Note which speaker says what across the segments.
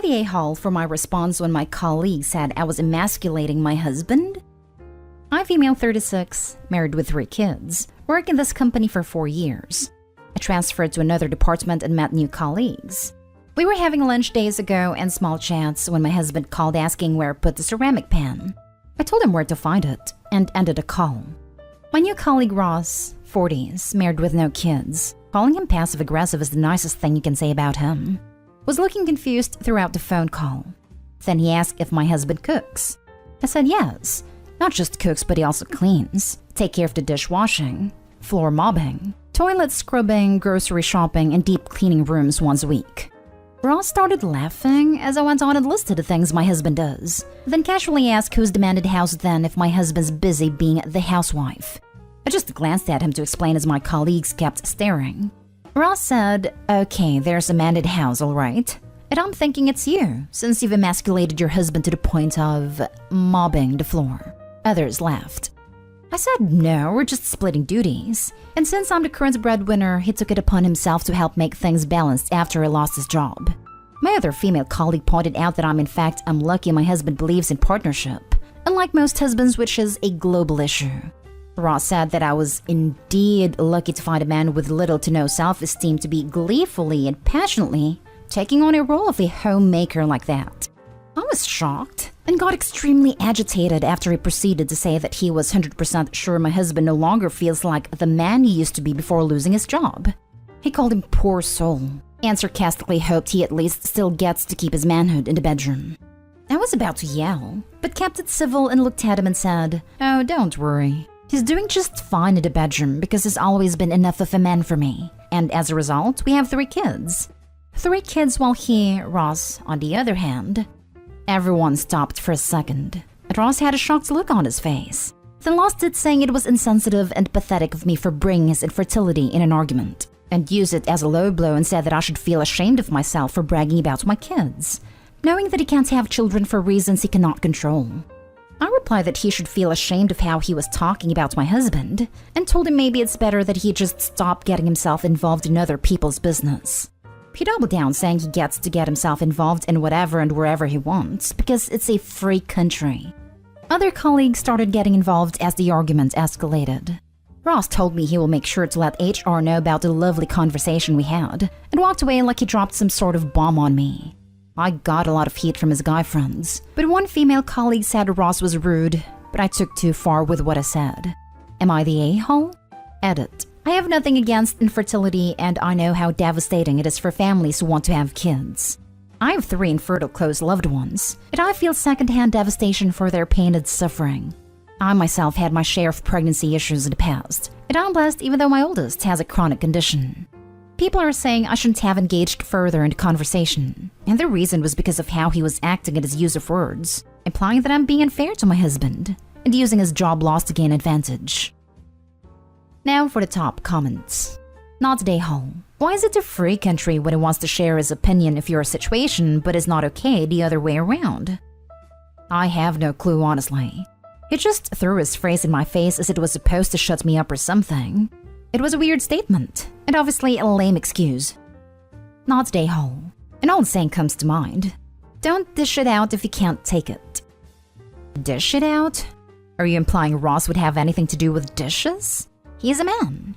Speaker 1: The a-hole for my response when my colleague said I was emasculating my husband? I'm female 36, married with 3 kids, work in this company for 4 years. I transferred to another department and met new colleagues. We were having lunch days ago and small chats when my husband called asking where I put the ceramic pan. I told him where to find it and ended a call. My new colleague Ross, 40s, married with no kids, calling him passive-aggressive is the nicest thing you can say about him, was looking confused throughout the phone call. Then he asked if my husband cooks. I said yes. Not just cooks, but he also cleans, take care of the dishwashing, floor mopping, toilet scrubbing, grocery shopping, and deep cleaning rooms once a week. Ross started laughing as I went on and listed the things my husband does, then casually asked who's demanded house then if my husband's busy being the housewife. I just glanced at him to explain as my colleagues kept staring. Ross said, "Okay, there's a manhood house, all right. And I'm thinking it's you, since you've emasculated your husband to the point of mopping the floor." Others laughed. I said, "No, we're just splitting duties. And since I'm the current breadwinner, he took it upon himself to help make things balanced after he lost his job." My other female colleague pointed out that I'm lucky my husband believes in partnership, unlike most husbands, which is a global issue. Ross said that I was indeed lucky to find a man with little to no self-esteem to be gleefully and passionately taking on a role of a homemaker like that. I was shocked and got extremely agitated after he proceeded to say that he was 100% sure my husband no longer feels like the man he used to be before losing his job. He called him poor soul and sarcastically hoped he at least still gets to keep his manhood in the bedroom. I was about to yell, but kept it civil and looked at him and said, "Oh, don't worry. He's doing just fine in the bedroom because he's always been enough of a man for me. And as a result, we have 3 kids. 3 kids while he, Ross, on the other hand." Everyone stopped for a second, and Ross had a shocked look on his face. Then lost it, saying it was insensitive and pathetic of me for bringing his infertility in an argument, and used it as a low blow and said that I should feel ashamed of myself for bragging about my kids, knowing that he can't have children for reasons he cannot control. I replied that he should feel ashamed of how he was talking about my husband, and told him maybe it's better that he just stop getting himself involved in other people's business. He doubled down, saying he gets to get himself involved in whatever and wherever he wants, because it's a free country. Other colleagues started getting involved as the argument escalated. Ross told me he will make sure to let HR know about the lovely conversation we had, and walked away like he dropped some sort of bomb on me. I got a lot of heat from his guy friends, but one female colleague said Ross was rude, but I took too far with what I said. Am I the a-hole? Edit. I have nothing against infertility, and I know how devastating it is for families who want to have kids. I have 3 infertile close loved ones, and I feel secondhand devastation for their pain and suffering. I myself had my share of pregnancy issues in the past, and I'm blessed even though my oldest has a chronic condition. People are saying I shouldn't have engaged further in the conversation, and the reason was because of how he was acting in his use of words, implying that I'm being unfair to my husband, and using his job loss to gain advantage. Now for the top comments. Not the a-hole. Why is it a free country when he wants to share his opinion of your situation, but is not okay the other way around? I have no clue, honestly. He just threw his phrase in my face as it was supposed to shut me up or something. It was a weird statement, and obviously a lame excuse. Not the a-hole. An old saying comes to mind. Don't dish it out if you can't take it. Dish it out? Are you implying Ross would have anything to do with dishes? He's a man.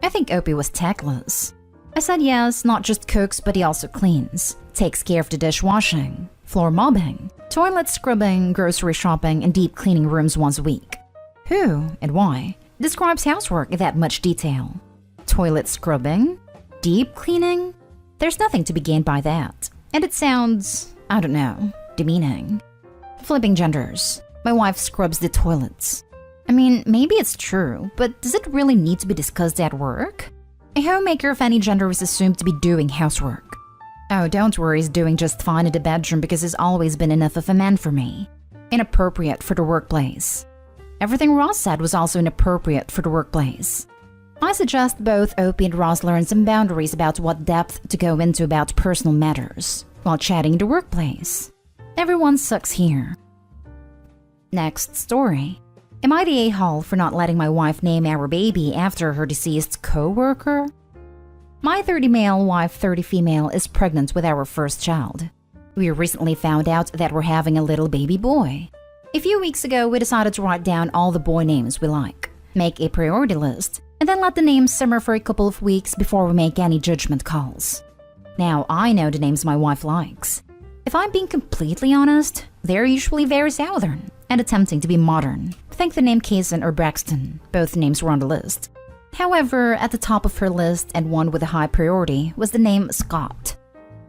Speaker 1: I think Opie was tactless. I said yes, not just cooks, but he also cleans, takes care of the dishwashing, floor mopping, toilet scrubbing, grocery shopping, and deep cleaning rooms once a week. Who and why describes housework in that much detail? Toilet scrubbing? Deep cleaning? There's nothing to be gained by that. And it sounds, I don't know, demeaning. Flipping genders. My wife scrubs the toilets. I mean, maybe it's true, but does it really need to be discussed at work? A homemaker of any gender is assumed to be doing housework. Oh, don't worry, he's doing just fine in the bedroom because he's always been enough of a man for me. Inappropriate for the workplace. Everything Ross said was also inappropriate for the workplace. I suggest both Opie and Ross learn some boundaries about what depth to go into about personal matters while chatting in the workplace. Everyone sucks here. Next story. Am I the a-hole for not letting my wife name our baby after her deceased coworker? My 30 male wife, 30 female, is pregnant with our first child. We recently found out that we're having a little baby boy. A few weeks ago, we decided to write down all the boy names we like, make a priority list, and then let the names simmer for a couple of weeks before we make any judgment calls. Now, I know the names my wife likes. If I'm being completely honest, they're usually very southern and attempting to be modern. Think the name Kaysen or Braxton. Both names were on the list. However, at the top of her list and one with a high priority was the name Scott.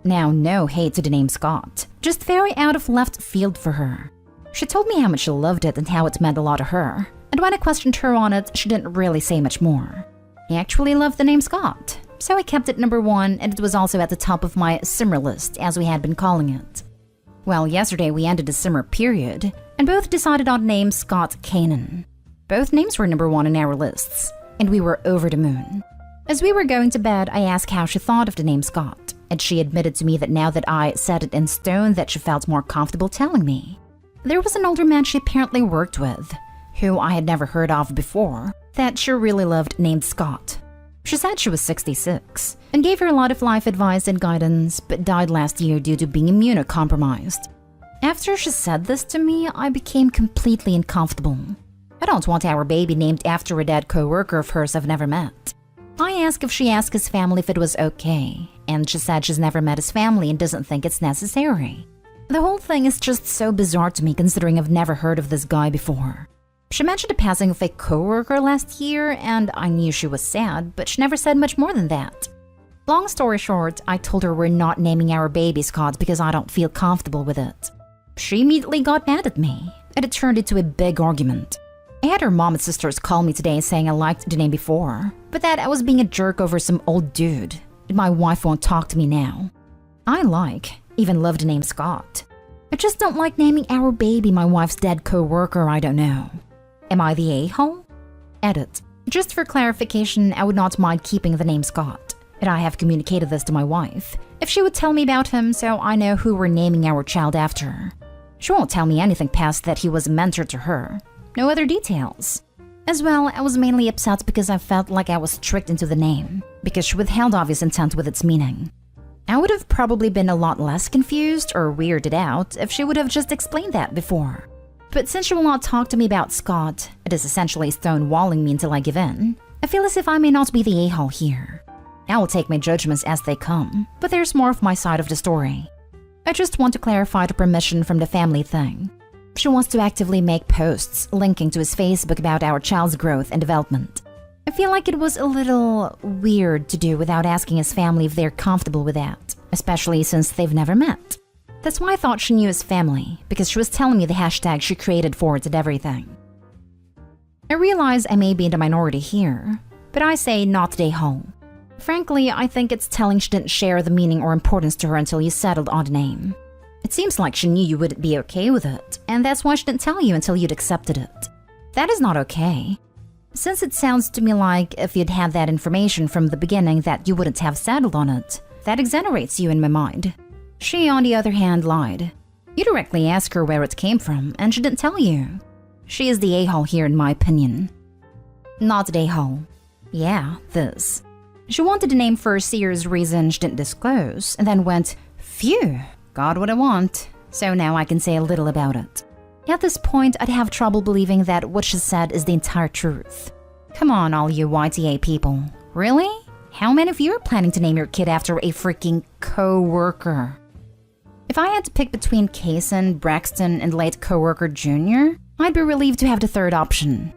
Speaker 1: Now, no hate to the name Scott, just very out of left field for her. She told me how much she loved it and how it meant a lot to her, and when I questioned her on it, she didn't really say much more. I actually loved the name Scott, so I kept it number 1, and it was also at the top of my simmer list, as we had been calling it. Well, yesterday we ended the simmer period, and both decided on the name Scott Kanan. Both names were number 1 in our lists, and we were over the moon. As we were going to bed, I asked how she thought of the name Scott, and she admitted to me that now that I set it in stone that she felt more comfortable telling me. There was an older man she apparently worked with, who I had never heard of before, that she really loved named Scott. She said she was 66 and gave her a lot of life advice and guidance, but died last year due to being immunocompromised. After she said this to me, I became completely uncomfortable. I don't want our baby named after a dead coworker of hers I've never met. I asked if she asked his family if it was okay, and she said she's never met his family and doesn't think it's necessary. The whole thing is just so bizarre to me considering I've never heard of this guy before. She mentioned the passing of a coworker last year, and I knew she was sad, but she never said much more than that. Long story short, I told her we're not naming our baby Scott because I don't feel comfortable with it. She immediately got mad at me, and it turned into a big argument. I had her mom and sisters call me today saying I liked the name before, but that I was being a jerk over some old dude, and my wife won't talk to me now. Even love the name Scott. I just don't like naming our baby my wife's dead co-worker I don't know. Am I the a-hole? Edit. Just for clarification, I would not mind keeping the name Scott, and I have communicated this to my wife, if she would tell me about him so I know who we're naming our child after. She won't tell me anything past that he was a mentor to her. No other details. As well, I was mainly upset because I felt like I was tricked into the name, because she withheld obvious intent with its meaning. I would have probably been a lot less confused or weirded out if she would have just explained that before. But since she will not talk to me about Scott, it is essentially stonewalling me until I give in. I feel as if I may not be the a-hole here. I will take my judgments as they come, but there's more of my side of the story. I just want to clarify the permission from the family thing. She wants to actively make posts linking to his Facebook about our child's growth and development. I feel like it was a little weird to do without asking his family if they're comfortable with that, especially since they've never met. That's why I thought she knew his family, because she was telling me the hashtag she created for it and everything. I realize I may be in the minority here, but I say not the a-hole. Frankly, I think it's telling she didn't share the meaning or importance to her until you settled on the name. It seems like she knew you wouldn't be okay with it, and that's why she didn't tell you until you'd accepted it. That is not okay. Since it sounds to me like if you'd had that information from the beginning that you wouldn't have settled on it, that exonerates you in my mind. She, on the other hand, lied. You directly asked her where it came from, and she didn't tell you. She is the a-hole here in my opinion. Not the a-hole. Yeah, this. She wanted a name for a serious reason she didn't disclose, and then went, phew, got what I want, so now I can say a little about it. At this point, I'd have trouble believing that what she said is the entire truth. Come on, all you YTA people. Really? How many of you are planning to name your kid after a freaking co-worker? If I had to pick between Kaysen, Braxton, and late coworker Jr., I'd be relieved to have the third option.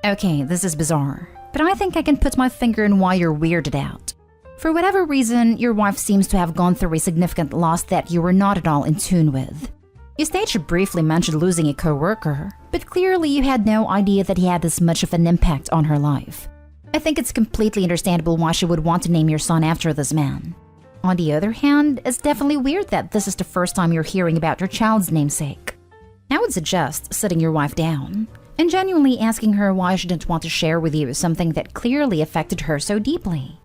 Speaker 1: Okay, this is bizarre, but I think I can put my finger in why you're weirded out. For whatever reason, your wife seems to have gone through a significant loss that you were not at all in tune with. You stated she briefly mentioned losing a co-worker, but clearly you had no idea that he had this much of an impact on her life. I think it's completely understandable why she would want to name your son after this man. On the other hand, it's definitely weird that this is the first time you're hearing about your child's namesake. I would suggest sitting your wife down and genuinely asking her why she didn't want to share with you something that clearly affected her so deeply.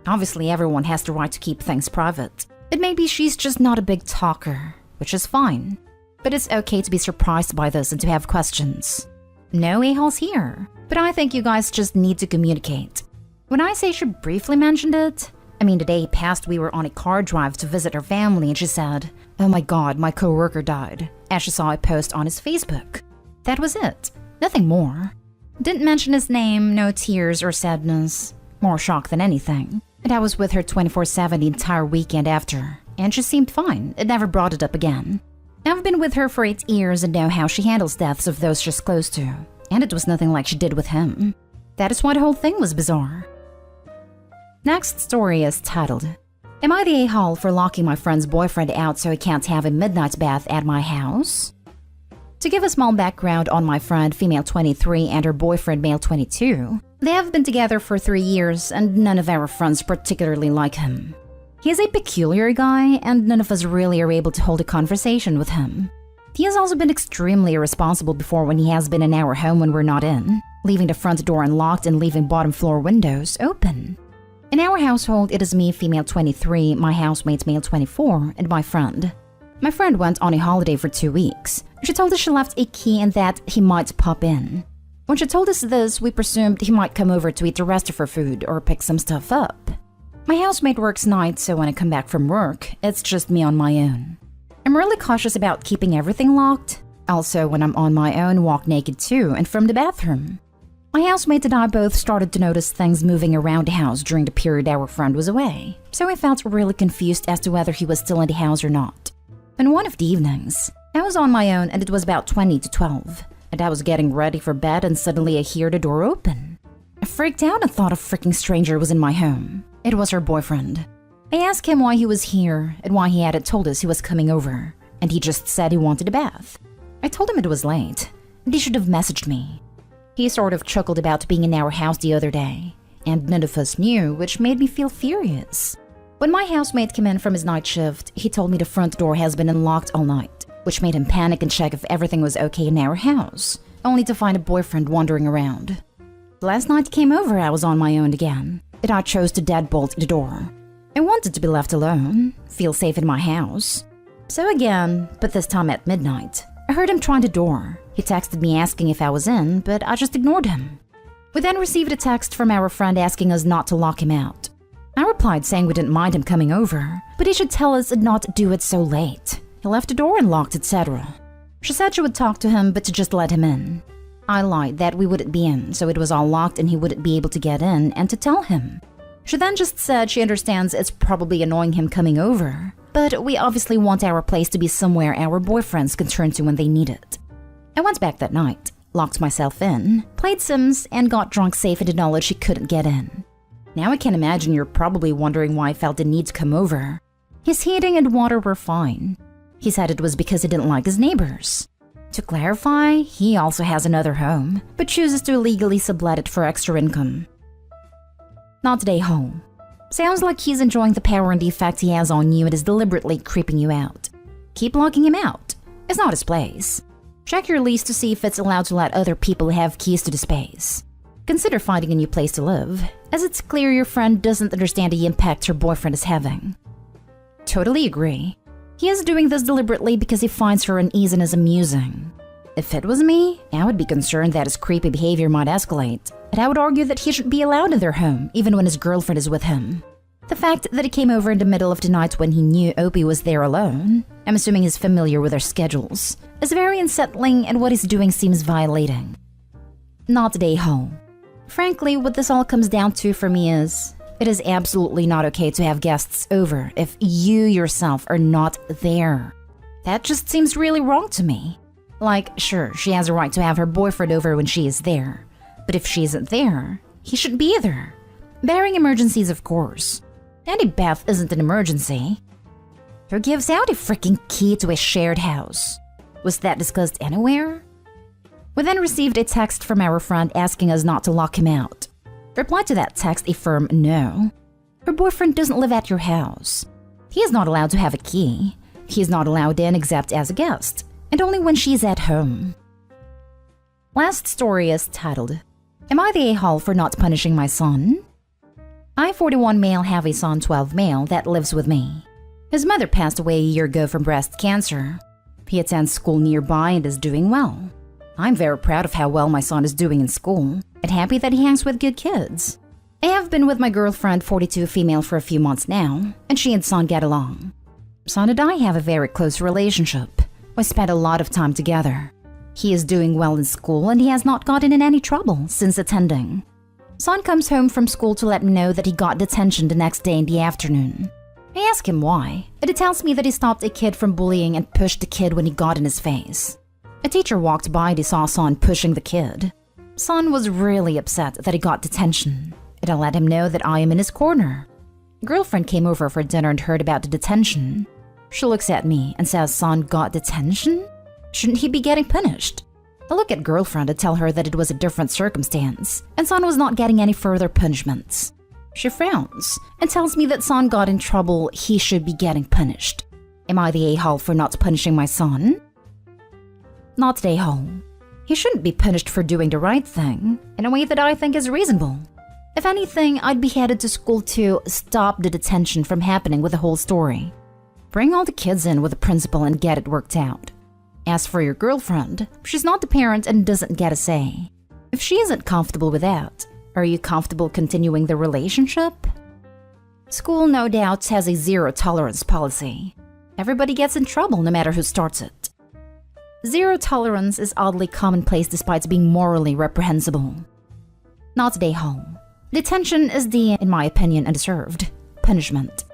Speaker 1: Obviously, everyone has the right to keep things private, but maybe she's just not a big talker, which is fine. But it's okay to be surprised by this and to have questions. No a-holes here, but I think you guys just need to communicate. When I say she briefly mentioned it, I mean the day passed we were on a car drive to visit her family and she said, "Oh my god, my coworker died," as she saw a post on his Facebook. That was it. Nothing more. Didn't mention his name, no tears or sadness. More shock than anything. And I was with her 24/7 the entire weekend after, and she seemed fine and never brought it up again. I've been with her for 8 years and know how she handles deaths of those she's close to, and it was nothing like she did with him. That is why the whole thing was bizarre. Next story is titled, "Am I the a-hole for locking my friend's boyfriend out so he can't have a midnight bath at my house?" To give a small background on my friend, female 23, and her boyfriend, male 22, they have been together for 3 years and none of our friends particularly like him. He is a peculiar guy and none of us really are able to hold a conversation with him. He has also been extremely irresponsible before when he has been in our home when we're not in, leaving the front door unlocked and leaving bottom floor windows open. In our household, it is me, female 23, my housemate, male 24, and my friend. My friend went on a holiday for 2 weeks. She told us she left a key and that he might pop in. When she told us this, we presumed he might come over to eat the rest of her food or pick some stuff up. My housemate works nights, so when I come back from work, it's just me on my own. I'm really cautious about keeping everything locked. Also, when I'm on my own, walk naked too, and from the bathroom. My housemate and I both started to notice things moving around the house during the period our friend was away, so I felt really confused as to whether he was still in the house or not. On one of the evenings, I was on my own and it was about 20 to 12, and I was getting ready for bed and suddenly I hear the door open. I freaked out and thought a freaking stranger was in my home. It was her boyfriend. I asked him why he was here and why he hadn't told us he was coming over, and he just said he wanted a bath. I told him it was late, and he should have messaged me. He sort of chuckled about being in our house the other day, and none of us knew, which made me feel furious. When my housemate came in from his night shift, he told me the front door has been unlocked all night, which made him panic and check if everything was okay in our house, only to find a boyfriend wandering around. Last night he came over, I was on my own again, and I chose to deadbolt the door. I wanted to be left alone, feel safe in my house. So again, but this time at midnight, I heard him trying the door. He texted me asking if I was in, but I just ignored him. We then received a text from our friend asking us not to lock him out. I replied saying we didn't mind him coming over, but he should tell us and not do it so late. He left the door unlocked, etc. She said she would talk to him, but to just let him in. I lied that we wouldn't be in, so it was all locked and he wouldn't be able to get in, and to tell him. She then just said she understands it's probably annoying him coming over, but we obviously want our place to be somewhere our boyfriends can turn to when they need it. I went back that night, locked myself in, played Sims, and got drunk safe in the knowledge he couldn't get in. Now I can imagine you're probably wondering why I felt the need to come over. His heating and water were fine. He said it was because he didn't like his neighbors. To clarify, he also has another home, but chooses to illegally sublet it for extra income. Not today home. Sounds like he's enjoying the power and the effect he has on you and is deliberately creeping you out. Keep locking him out. It's not his place. Check your lease to see if it's allowed to let other people have keys to the space. Consider finding a new place to live, as it's clear your friend doesn't understand the impact her boyfriend is having. Totally agree. He is doing this deliberately because he finds her uneasiness amusing. If it was me, I would be concerned that his creepy behavior might escalate, and I would argue that he should be allowed in their home even when his girlfriend is with him. The fact that he came over in the middle of the night when he knew Opie was there alone, I'm assuming he's familiar with their schedules, is very unsettling and what he's doing seems violating. Not today home. Frankly, what this all comes down to for me is, it is absolutely not okay to have guests over if you yourself are not there. That just seems really wrong to me. Like, sure, she has a right to have her boyfriend over when she is there, but if she isn't there, he shouldn't be there. Barring emergencies, of course. Any bath isn't an emergency. Who gives out a freaking key to a shared house? Was that discussed anywhere? We then received a text from our friend asking us not to lock him out. Replied to that text a firm no. Her boyfriend doesn't live at your house. He is not allowed to have a key. He is not allowed in except as a guest, and only when she is at home. Last story is titled, Am I the a-hole for not punishing my son? I, 41 male, have a son, 12 male, that lives with me. His mother passed away a year ago from breast cancer. He attends school nearby and is doing well. I'm very proud of how well my son is doing in school, and happy that he hangs with good kids. I have been with my girlfriend, 42 female, for a few months now, and she and son get along. Son and I have a very close relationship. We spend a lot of time together. He is doing well in school and he has not gotten in any trouble since attending. Son comes home from school to let me know that he got detention the next day in the afternoon. I ask him why, and he tells me that he stopped a kid from bullying and pushed the kid when he got in his face. A teacher walked by and he saw Son pushing the kid. Son was really upset that he got detention, and I let him know that I am in his corner. Girlfriend came over for dinner and heard about the detention. She looks at me and says Son got detention? Shouldn't he be getting punished? I look at girlfriend and tell her that it was a different circumstance, and Son was not getting any further punishments. She frowns and tells me that Son got in trouble, he should be getting punished. Am I the a-hole for not punishing my son? Not the a-hole. He shouldn't be punished for doing the right thing, in a way that I think is reasonable. If anything, I'd be headed to school to stop the detention from happening with the whole story. Bring all the kids in with the principal and get it worked out. As for your girlfriend, she's not the parent and doesn't get a say. If she isn't comfortable with that, are you comfortable continuing the relationship? School, no doubt, has a zero-tolerance policy. Everybody gets in trouble no matter who starts it. Zero tolerance is oddly commonplace despite being morally reprehensible. Not the a-hole. Detention is the, in my opinion, undeserved punishment.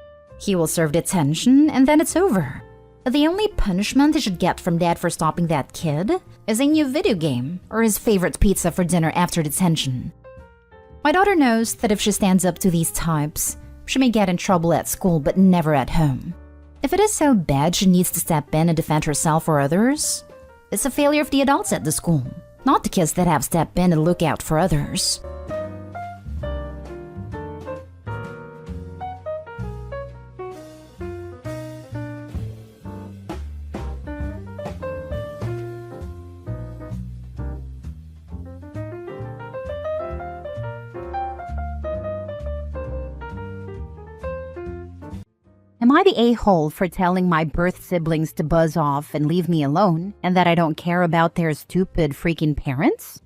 Speaker 1: He will serve detention and then it's over. The only punishment he should get from dad for stopping that kid is a new video game or his favorite pizza for dinner after detention. My daughter knows that if she stands up to these types, she may get in trouble at school but never at home. If it is so bad she needs to step in and defend herself or others, it's a failure of the adults at the school, not the kids that have stepped in and look out for others. Am I the a-hole for telling my birth siblings to buzz off and leave me alone, and that I don't care about their stupid freaking parents?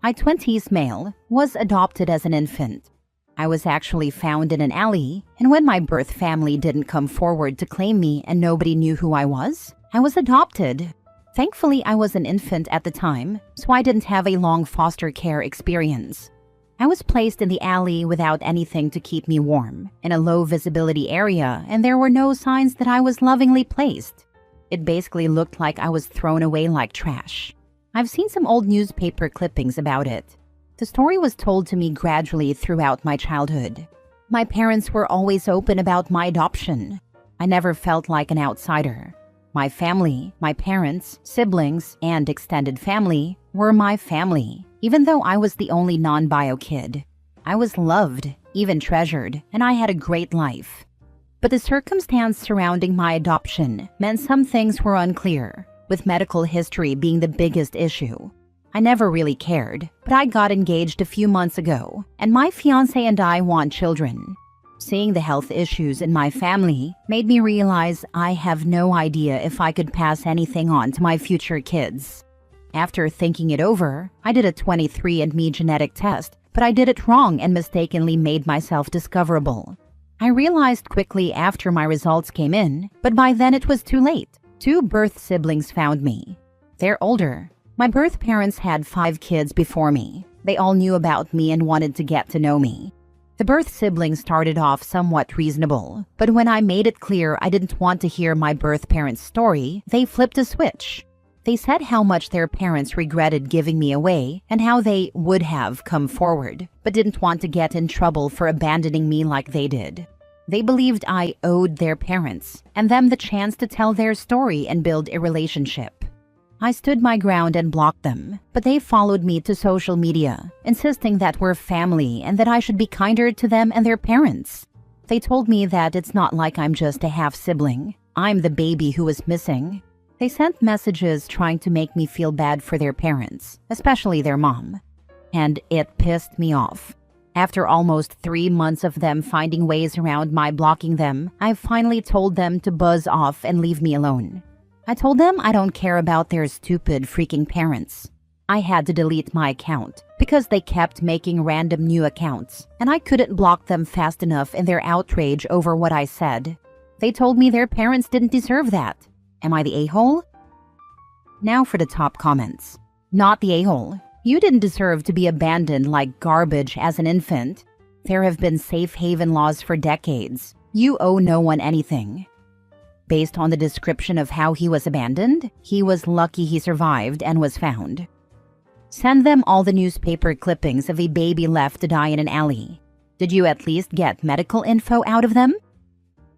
Speaker 1: My 20s male was adopted as an infant. I was actually found in an alley, and when my birth family didn't come forward to claim me and nobody knew who I was adopted. Thankfully, I was an infant at the time, so I didn't have a long foster care experience. I was placed in the alley without anything to keep me warm, in a low-visibility area, and there were no signs that I was lovingly placed. It basically looked like I was thrown away like trash. I've seen some old newspaper clippings about it. The story was told to me gradually throughout my childhood. My parents were always open about my adoption. I never felt like an outsider. My family, my parents, siblings, and extended family were my family. Even though I was the only non-bio kid, I was loved, even treasured, and I had a great life. But the circumstance surrounding my adoption meant some things were unclear, with medical history being the biggest issue. I never really cared, but I got engaged a few months ago, and my fiancé and I want children. Seeing the health issues in my family made me realize I have no idea if I could pass anything on to my future kids. After thinking it over, I did a 23andMe genetic test, but I did it wrong and mistakenly made myself discoverable. I realized quickly after my results came in, but by then it was too late. 2 birth siblings found me. They're older. My birth parents had 5 kids before me. They all knew about me and wanted to get to know me. The birth siblings started off somewhat reasonable, but when I made it clear I didn't want to hear my birth parents' story, they flipped a switch. They said how much their parents regretted giving me away and how they would have come forward, but didn't want to get in trouble for abandoning me like they did. They believed I owed their parents and them the chance to tell their story and build a relationship. I stood my ground and blocked them, but they followed me to social media, insisting that we're family and that I should be kinder to them and their parents. They told me that it's not like I'm just a half-sibling. I'm the baby who was missing. They sent messages trying to make me feel bad for their parents, especially their mom. And it pissed me off. After almost 3 months of them finding ways around my blocking them, I finally told them to buzz off and leave me alone. I told them I don't care about their stupid freaking parents. I had to delete my account because they kept making random new accounts, and I couldn't block them fast enough in their outrage over what I said. They told me their parents didn't deserve that. Am I the a-hole? Now for the top comments. Not the a-hole. You didn't deserve to be abandoned like garbage as an infant. There have been safe haven laws for decades. You owe no one anything. Based on the description of how he was abandoned, he was lucky he survived and was found. Send them all the newspaper clippings of a baby left to die in an alley. Did you at least get medical info out of them?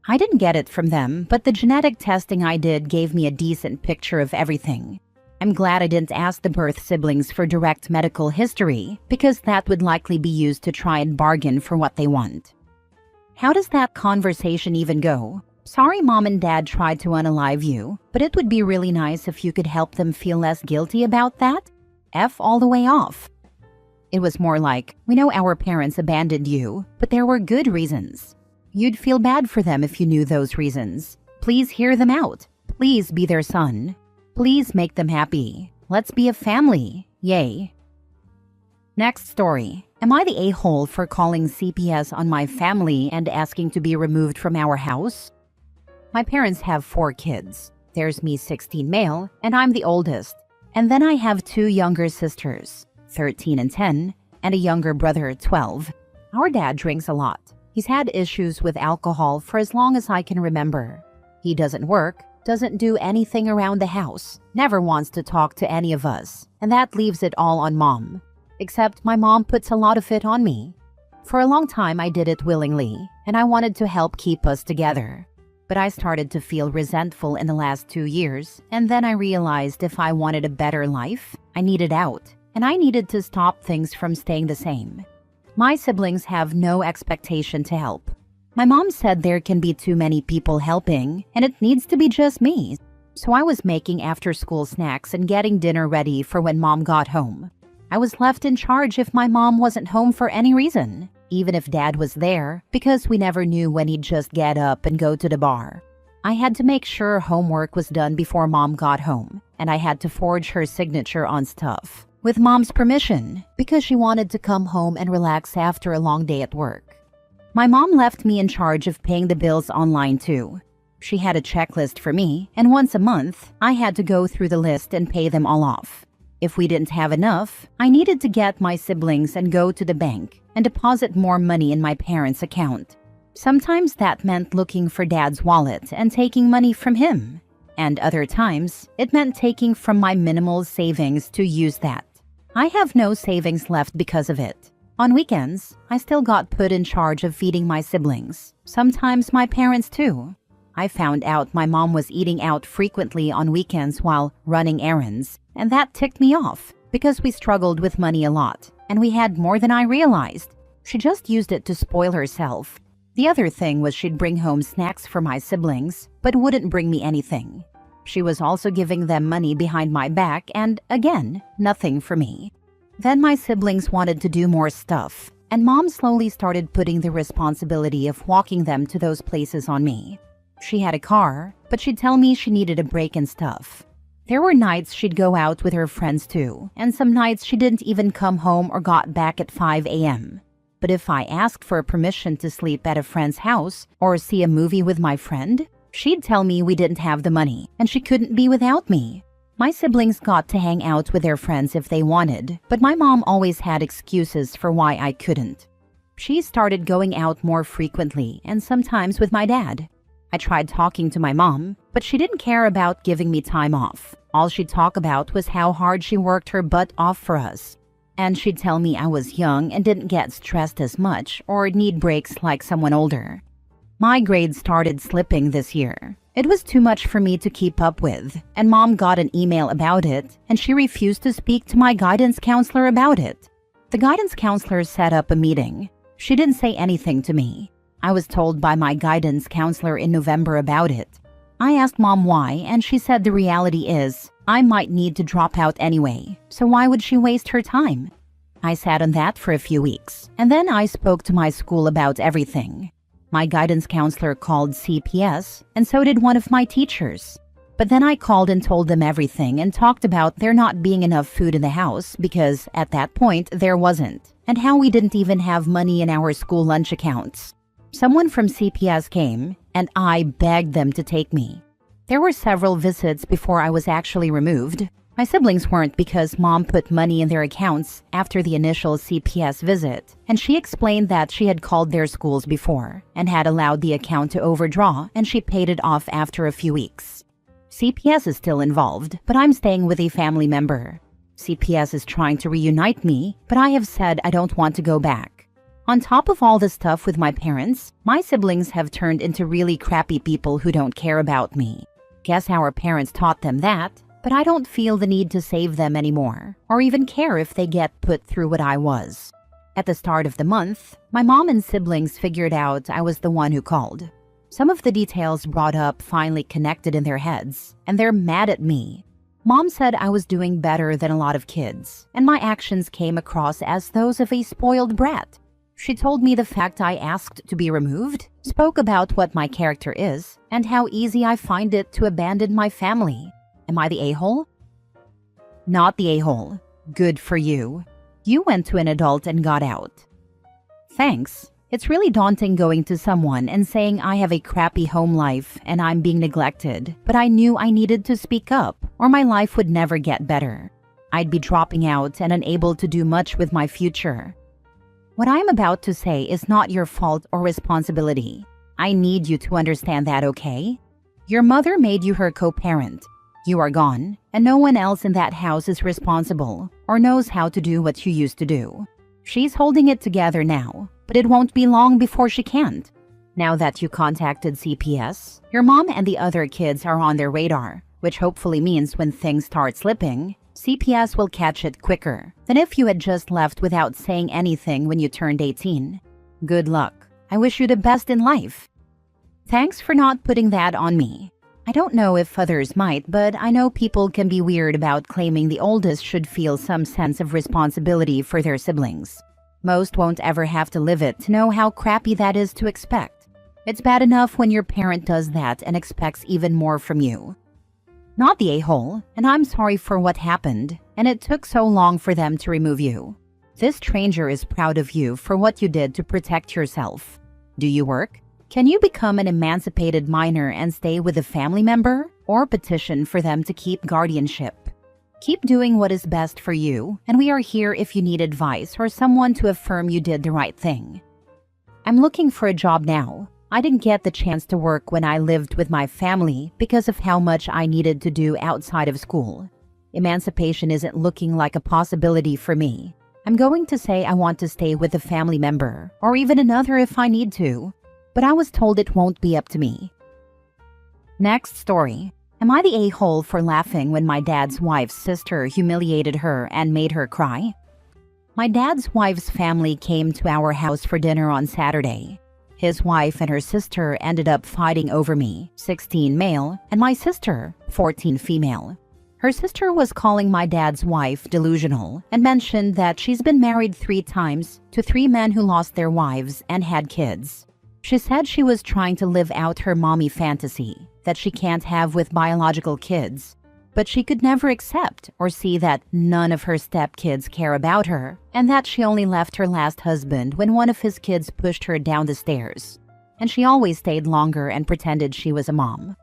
Speaker 1: I didn't get it from them, but the genetic testing I did gave me a decent picture of everything. I'm glad I didn't ask the birth siblings for direct medical history, because that would likely be used to try and bargain for what they want. How does that conversation even go? Sorry mom and dad tried to unalive you, but it would be really nice if you could help them feel less guilty about that. F all the way off. It was more like, we know our parents abandoned you, but there were good reasons. You'd feel bad for them if you knew those reasons. Please hear them out. Please be their son. Please make them happy. Let's be a family. Yay. Next story. Am I the a-hole for calling CPS on my family and asking to be removed from our house? My parents have 4 kids. There's me, 16 male, and I'm the oldest. And then I have 2 younger sisters, 13 and 10, and a younger brother, 12. Our dad drinks a lot. He's had issues with alcohol for as long as I can remember. He doesn't work, doesn't do anything around the house, never wants to talk to any of us, and that leaves it all on mom. Except my mom puts a lot of it on me. For a long time I did it willingly, and I wanted to help keep us together. But I started to feel resentful in the last 2 years, and then I realized if I wanted a better life, I needed out, and I needed to stop things from staying the same. My siblings have no expectation to help. My mom said there can be too many people helping, and it needs to be just me. So I was making after-school snacks and getting dinner ready for when mom got home. I was left in charge if my mom wasn't home for any reason, even if dad was there, because we never knew when he'd just get up and go to the bar. I had to make sure homework was done before mom got home, and I had to forge her signature on stuff. With mom's permission, because she wanted to come home and relax after a long day at work. My mom left me in charge of paying the bills online too. She had a checklist for me, and once a month, I had to go through the list and pay them all off. If we didn't have enough, I needed to get my siblings and go to the bank and deposit more money in my parents' account. Sometimes that meant looking for dad's wallet and taking money from him. And other times, it meant taking from my minimal savings to use that. I have no savings left because of it. On weekends, I still got put in charge of feeding my siblings, sometimes my parents too. I found out my mom was eating out frequently on weekends while running errands, and that ticked me off because we struggled with money a lot, and we had more than I realized. She just used it to spoil herself. The other thing was she'd bring home snacks for my siblings, but wouldn't bring me anything. She was also giving them money behind my back and, again, nothing for me. Then my siblings wanted to do more stuff, and mom slowly started putting the responsibility of walking them to those places on me. She had a car, but she'd tell me she needed a break and stuff. There were nights she'd go out with her friends too, and some nights she didn't even come home or got back at 5 a.m. But if I asked for permission to sleep at a friend's house or see a movie with my friend, she'd tell me we didn't have the money and she couldn't be without me. My siblings got to hang out with their friends if they wanted, but my mom always had excuses for why I couldn't. She started going out more frequently and sometimes with my dad. I tried talking to my mom, but she didn't care about giving me time off. All she'd talk about was how hard she worked her butt off for us. And she'd tell me I was young and didn't get stressed as much or need breaks like someone older. My grades started slipping this year. It was too much for me to keep up with, and mom got an email about it, and she refused to speak to my guidance counselor about it. The guidance counselor set up a meeting. She didn't say anything to me. I was told by my guidance counselor in November about it. I asked mom why, and she said the reality is, I might need to drop out anyway, so why would she waste her time? I sat on that for a few weeks, and then I spoke to my school about everything. My guidance counselor called CPS, and so did one of my teachers. But then I called and told them everything and talked about there not being enough food in the house because, at that point, there wasn't, and how we didn't even have money in our school lunch accounts. Someone from CPS came, and I begged them to take me. There were several visits before I was actually removed. My siblings weren't because Mom put money in their accounts after the initial CPS visit, and she explained that she had called their schools before and had allowed the account to overdraw, and she paid it off after a few weeks. CPS is still involved, but I'm staying with a family member. CPS is trying to reunite me, but I have said I don't want to go back. On top of all the stuff with my parents, my siblings have turned into really crappy people who don't care about me. Guess our parents taught them that, but I don't feel the need to save them anymore, or even care if they get put through what I was. At the start of the month, my mom and siblings figured out I was the one who called. Some of the details brought up finally connected in their heads, and they're mad at me. Mom said I was doing better than a lot of kids, and my actions came across as those of a spoiled brat. She told me the fact I asked to be removed, spoke about what my character is, and how easy I find it to abandon my family. Am I the a-hole? Not the a-hole. Good for you. You went to an adult and got out. Thanks. It's really daunting going to someone and saying I have a crappy home life and I'm being neglected, but I knew I needed to speak up or my life would never get better. I'd be dropping out and unable to do much with my future. What I'm about to say is not your fault or responsibility. I need you to understand that, okay? Your mother made you her co-parent. You are gone, and no one else in that house is responsible or knows how to do what you used to do. She's holding it together now, but it won't be long before she can't. Now that you contacted CPS, your mom and the other kids are on their radar, which hopefully means when things start slipping, CPS will catch it quicker than if you had just left without saying anything when you turned 18. Good luck. I wish you the best in life. Thanks for not putting that on me. I don't know if others might, but I know people can be weird about claiming the oldest should feel some sense of responsibility for their siblings. Most won't ever have to live it to know how crappy that is to expect. It's bad enough when your parent does that and expects even more from you. Not the a-hole, and I'm sorry for what happened, and it took so long for them to remove you. This stranger is proud of you for what you did to protect yourself. Do you work? Can you become an emancipated minor and stay with a family member, or petition for them to keep guardianship? Keep doing what is best for you, and we are here if you need advice or someone to affirm you did the right thing. I'm looking for a job now. I didn't get the chance to work when I lived with my family because of how much I needed to do outside of school. Emancipation isn't looking like a possibility for me. I'm going to say I want to stay with a family member, or even another if I need to, but I was told it won't be up to me. Next story. Am I the a-hole for laughing when my dad's wife's sister humiliated her and made her cry? My dad's wife's family came to our house for dinner on Saturday. His wife and her sister ended up fighting over me, 16 male, and my sister, 14 female. Her sister was calling my dad's wife delusional and mentioned that she's been married 3 times to 3 men who lost their wives and had kids. She said she was trying to live out her mommy fantasy that she can't have with biological kids, but she could never accept or see that none of her stepkids care about her and that she only left her last husband when one of his kids pushed her down the stairs. And she always stayed longer and pretended she was a mom.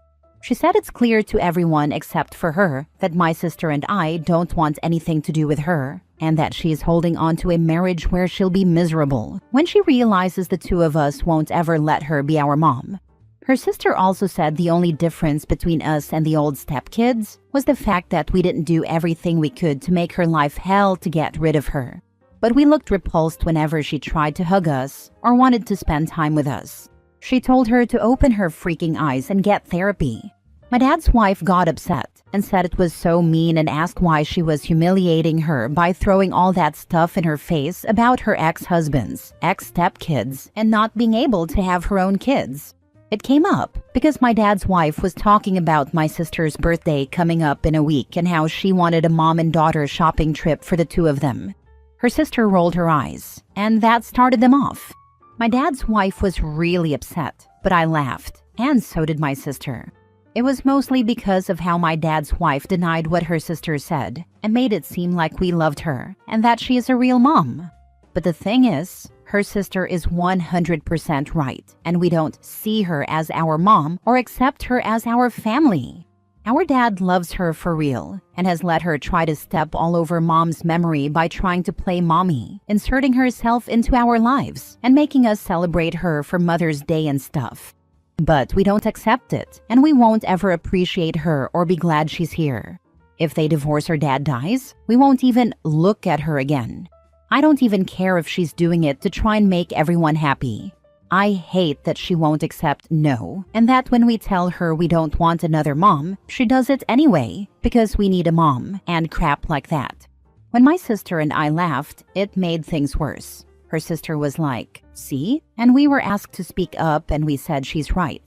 Speaker 1: She said it's clear to everyone except for her that my sister and I don't want anything to do with her and that she is holding on to a marriage where she'll be miserable when she realizes the 2 of us won't ever let her be our mom. Her sister also said the only difference between us and the old stepkids was the fact that we didn't do everything we could to make her life hell to get rid of her. But we looked repulsed whenever she tried to hug us or wanted to spend time with us. She told her to open her freaking eyes and get therapy. My dad's wife got upset and said it was so mean and asked why she was humiliating her by throwing all that stuff in her face about her ex-husbands, ex-stepkids, and not being able to have her own kids. It came up because my dad's wife was talking about my sister's birthday coming up in a week and how she wanted a mom and daughter shopping trip for the 2 of them. Her sister rolled her eyes, and that started them off. My dad's wife was really upset, but I laughed, and so did my sister. It was mostly because of how my dad's wife denied what her sister said and made it seem like we loved her and that she is a real mom. But the thing is, her sister is 100% right, and we don't see her as our mom or accept her as our family. Our dad loves her for real and has let her try to step all over mom's memory by trying to play mommy, inserting herself into our lives and making us celebrate her for Mother's Day and stuff. But we don't accept it, and we won't ever appreciate her or be glad she's here. If they divorce or dad dies, we won't even look at her again. I don't even care if she's doing it to try and make everyone happy. I hate that she won't accept no, and that when we tell her we don't want another mom, she does it anyway, because we need a mom, and crap like that. When my sister and I laughed, it made things worse. Her sister was like, "See?" And we were asked to speak up, and we said she's right.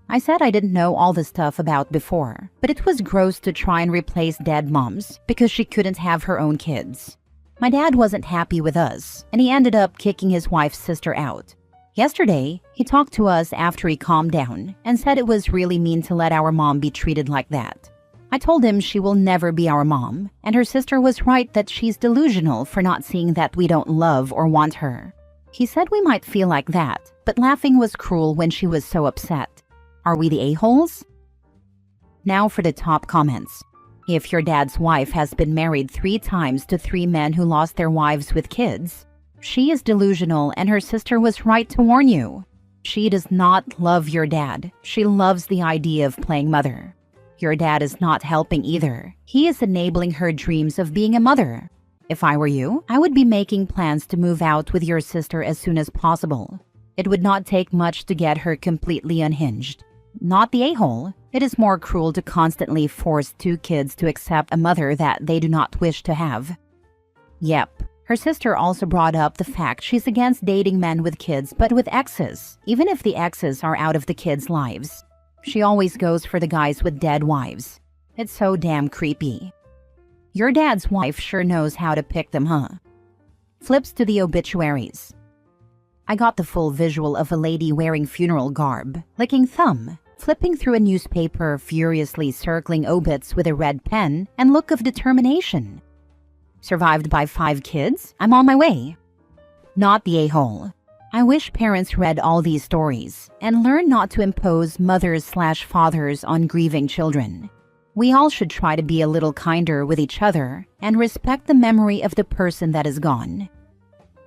Speaker 1: I said I didn't know all the stuff about before, but it was gross to try and replace dead moms because she couldn't have her own kids. My dad wasn't happy with us, and he ended up kicking his wife's sister out. Yesterday, he talked to us after he calmed down and said it was really mean to let our mom be treated like that. I told him she will never be our mom, and her sister was right that she's delusional for not seeing that we don't love or want her. He said we might feel like that, but laughing was cruel when she was so upset. Are we the a-holes? Now for the top comments. If your dad's wife has been married 3 times to 3 men who lost their wives with kids, she is delusional and her sister was right to warn you. She does not love your dad. She loves the idea of playing mother. Your dad is not helping either. He is enabling her dreams of being a mother. If I were you, I would be making plans to move out with your sister as soon as possible. It would not take much to get her completely unhinged. Not the a-hole. It is more cruel to constantly force 2 kids to accept a mother that they do not wish to have. Yep. Her sister also brought up the fact she's against dating men with kids but with exes, even if the exes are out of the kids' lives. She always goes for the guys with dead wives. It's so damn creepy. Your dad's wife sure knows how to pick them, huh? Flips to the obituaries. I got the full visual of a lady wearing funeral garb, licking thumb, flipping through a newspaper, furiously circling obits with a red pen and look of determination. Survived by 5 kids? I'm on my way. Not the a-hole. I wish parents read all these stories and learn not to impose mothers/fathers on grieving children. We all should try to be a little kinder with each other and respect the memory of the person that is gone.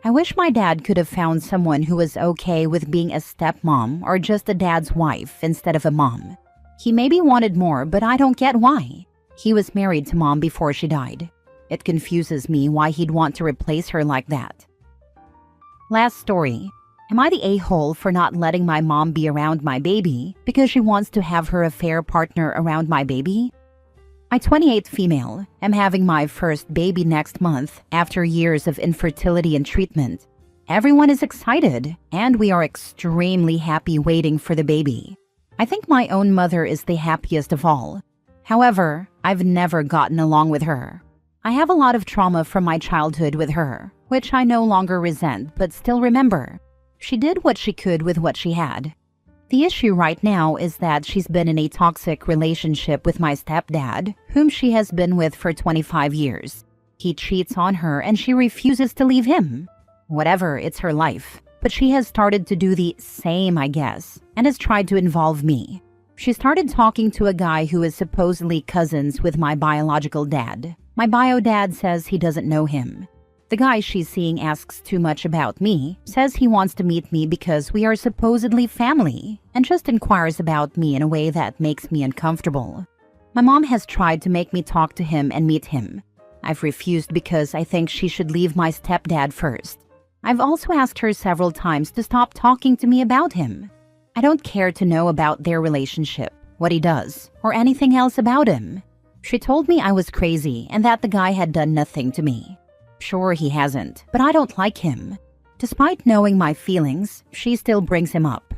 Speaker 1: I wish my dad could have found someone who was okay with being a stepmom or just a dad's wife instead of a mom. He maybe wanted more, but I don't get why. He was married to mom before she died. It confuses me why he'd want to replace her like that. Last story. Am I the a-hole for not letting my mom be around my baby because she wants to have her affair partner around my baby? I, 28 female, am having my first baby next month after years of infertility and treatment. Everyone is excited, and we are extremely happy waiting for the baby. I think my own mother is the happiest of all. However, I've never gotten along with her. I have a lot of trauma from my childhood with her, which I no longer resent but still remember. She did what she could with what she had. The issue right now is that she's been in a toxic relationship with my stepdad, whom she has been with for 25 years. He cheats on her and she refuses to leave him. Whatever, it's her life. But she has started to do the same, I guess, and has tried to involve me. She started talking to a guy who is supposedly cousins with my biological dad. My bio dad says he doesn't know him. The guy she's seeing asks too much about me, says he wants to meet me because we are supposedly family, and just inquires about me in a way that makes me uncomfortable. My mom has tried to make me talk to him and meet him. I've refused because I think she should leave my stepdad first. I've also asked her several times to stop talking to me about him. I don't care to know about their relationship, what he does, or anything else about him. She told me I was crazy and that the guy had done nothing to me. Sure, he hasn't, but I don't like him. Despite knowing my feelings, she still brings him up.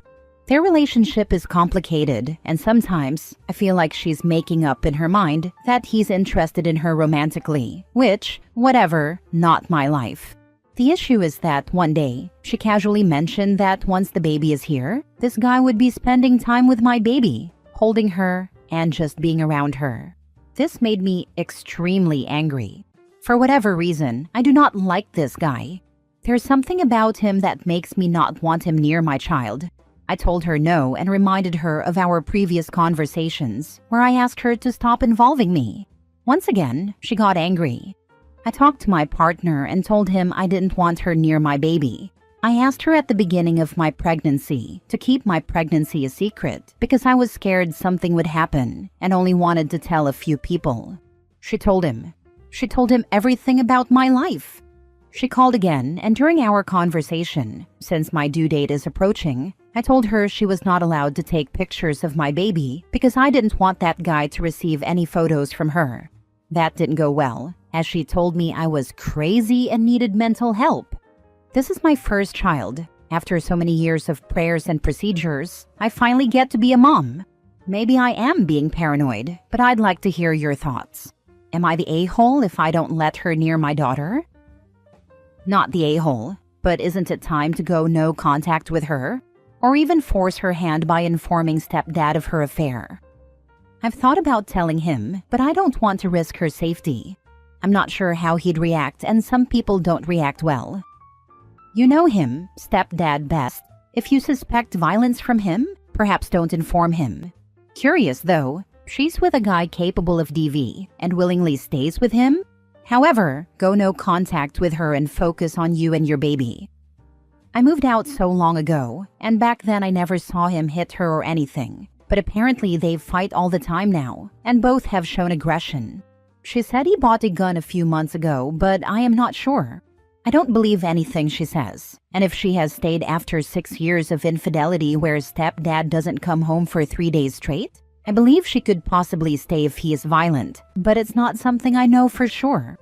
Speaker 1: Their relationship is complicated, and sometimes I feel like she's making up in her mind that he's interested in her romantically, which, whatever, not my life. The issue is that one day, she casually mentioned that once the baby is here, this guy would be spending time with my baby, holding her, and just being around her. This made me extremely angry. For whatever reason, I do not like this guy. There's something about him that makes me not want him near my child. I told her no and reminded her of our previous conversations where I asked her to stop involving me. Once again, she got angry. I talked to my partner and told him I didn't want her near my baby. I asked her at the beginning of my pregnancy to keep my pregnancy a secret because I was scared something would happen and only wanted to tell a few people. She told him. She told him everything about my life. She called again, and during our conversation, since my due date is approaching, I told her she was not allowed to take pictures of my baby because I didn't want that guy to receive any photos from her. That didn't go well, as she told me I was crazy and needed mental help. This is my first child. After so many years of prayers and procedures, I finally get to be a mom. Maybe I am being paranoid, but I'd like to hear your thoughts. Am I the a-hole if I don't let her near my daughter? Not the a-hole, but isn't it time to go no contact with her? Or even force her hand by informing stepdad of her affair? I've thought about telling him, but I don't want to risk her safety. I'm not sure how he'd react, and some people don't react well. You know him, stepdad, best. If you suspect violence from him, perhaps don't inform him. Curious though, she's with a guy capable of DV and willingly stays with him? However, go no contact with her and focus on you and your baby. I moved out so long ago, and back then I never saw him hit her or anything. But apparently they fight all the time now, and both have shown aggression. She said he bought a gun a few months ago, but I am not sure. I don't believe anything she says, and if she has stayed after 6 years of infidelity where stepdad doesn't come home for 3 days straight, I believe she could possibly stay if he is violent, but it's not something I know for sure.